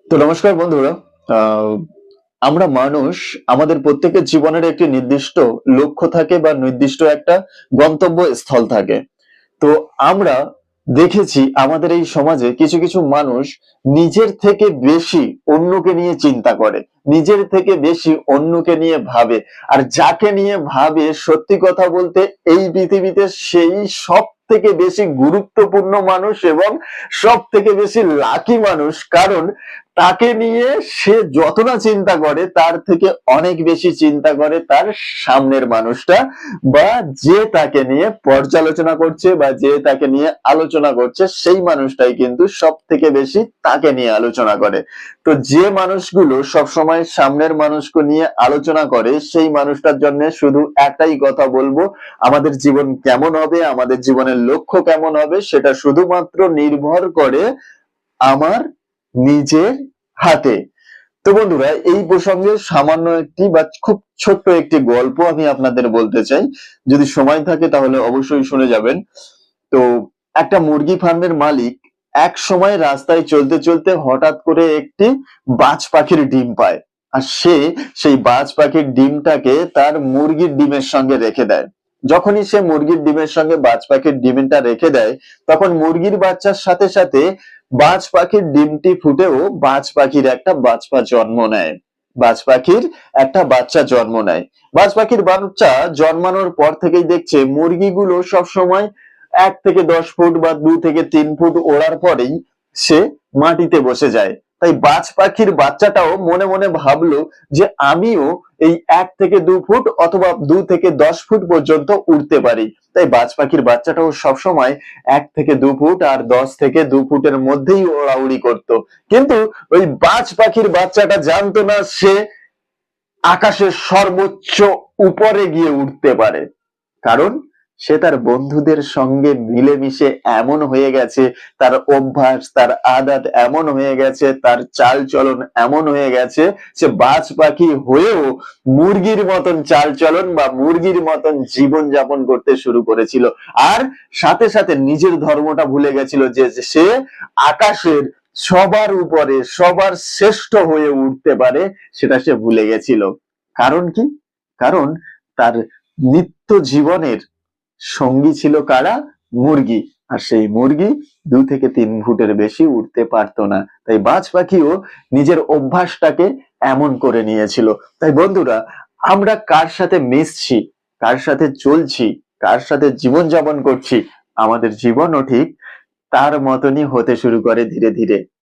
তো নমস্কার বন্ধুরা। আহ, আমরা মানুষ, আমাদের প্রত্যেকের জীবনের একটি নির্দিষ্ট লক্ষ্য থাকে বা নির্দিষ্ট একটা গন্তব্য স্থল থাকে। তো আমরা দেখেছি আমাদের এই সমাজে কিছু কিছু মানুষ নিজের থেকে বেশি অন্যকে নিয়ে চিন্তা করে, নিজের থেকে বেশি অন্যকে নিয়ে ভাবে। আর যাকে নিয়ে ভাবে, সত্যি কথা বলতে এই পৃথিবীতে সেই সব থেকে বেশি গুরুত্বপূর্ণ মানুষ এবং সব থেকে বেশি লাকি মানুষ। কারণ তাকে নিয়ে সে যত না চিন্তা করে, তার থেকে অনেক বেশি চিন্তা করে তার সামনের মানুষটা, বা যে তাকে নিয়ে পর্যালোচনা করছে বা যে তাকে নিয়ে আলোচনা করছে, সেই মানুষটাই কিন্তু সব থেকে বেশি তাকে নিয়ে আলোচনা করে। তো যে মানুষগুলো সবসময় সামনের মানুষকে নিয়ে আলোচনা করে, সেই মানুষটার জন্য শুধু একটাই কথা বলবো: আমাদের জীবন কেমন হবে, আমাদের জীবনের লক্ষ্য কেমন হবে, সেটা শুধুমাত্র নির্ভর করে আমার নিজের হাতে। তো বন্ধুরা, এই প্রসঙ্গে সামান্য একটি বা খুব ছোট্ট একটি গল্প আমি আপনাদের বলতে চাই। যদি সময় থাকে তাহলে অবশ্যই শুনে যাবেন। তো একটা মুরগি ফার্মের মালিক এক সময় রাস্তায় চলতে চলতে হঠাৎ করে একটি বাজ পাখির ডিম পায়। আর সে সেই বাজ পাখির ডিমটাকে তার মুরগির ডিমের সঙ্গে রেখে দেয়। যখনই সে মুরগির ডিমের সঙ্গে বাজ পাখির ডিমটা রেখে দেয়, তখন মুরগির বাচ্চার সাথে সাথে বাজ পাখির ডিমটি ফুটেও বাজ পাখির একটা বাচ্চা জন্ম নেয়। বাজ পাখির একটা বাচ্চা জন্ম নেয়। বাজ পাখির বাচ্চা জন্মানোর পর থেকেই দেখছে মুরগিগুলো সব সময় 1 থেকে 10 ফুট বা 2 থেকে 3 ফুট ওড়ার পরেই সে মাটিতে বসে যায়। তাই বাজ পাখির বাচ্চাটাও মনে মনে ভাবলো যে আমিও এই 1 থেকে 2 ফুট অথবা 2 থেকে 10 ফুট পর্যন্ত উড়তে পারি। তাই বাজ পাখির বাচ্চাটাও সবসময় 1 থেকে 2 ফুট আর 10 থেকে 2 ফুটের মধ্যেই ওড়াউড়ি করতো। কিন্তু ওই বাজ পাখির বাচ্চাটা জানতো না সে আকাশের সর্বোচ্চ উপরে গিয়ে উঠতে পারে। কারণ সে তার বন্ধুদের সঙ্গে মিলেমিশে এমন হয়ে গেছে, তার অভ্যাস, তার আদত এমন হয়ে গেছে, তার চাল চলন এমন হয়ে গেছে, সে বাজ পাখি হয়েও মুরগির মতন চাল চলন বা মুরগির মতন জীবন যাপন করতে শুরু করেছিল। আর সাথে সাথে নিজের ধর্মটা ভুলে গেছিল, যে সে আকাশের সবার উপরে সবার শ্রেষ্ঠ হয়ে উঠতে পারে, সেটা সে ভুলে গেছিল। কারণ কি? কারণ তার নিত্য জীবনের সঙ্গী ছিল কারা? মুরগি। আর সেই মুরগি 2 থেকে 3 ফুটের বেশি উঠতে পারতো না। তাই বাজ পাখিও নিজের অভ্যাসটাকে এমন করে নিয়েছিল। তাই বন্ধুরা, আমরা কার সাথে মিশছি, কার সাথে চলছি, কার সাথে জীবন যাপন করছি, আমাদের জীবনও ঠিক তার মতনই হতে শুরু করে ধীরে ধীরে।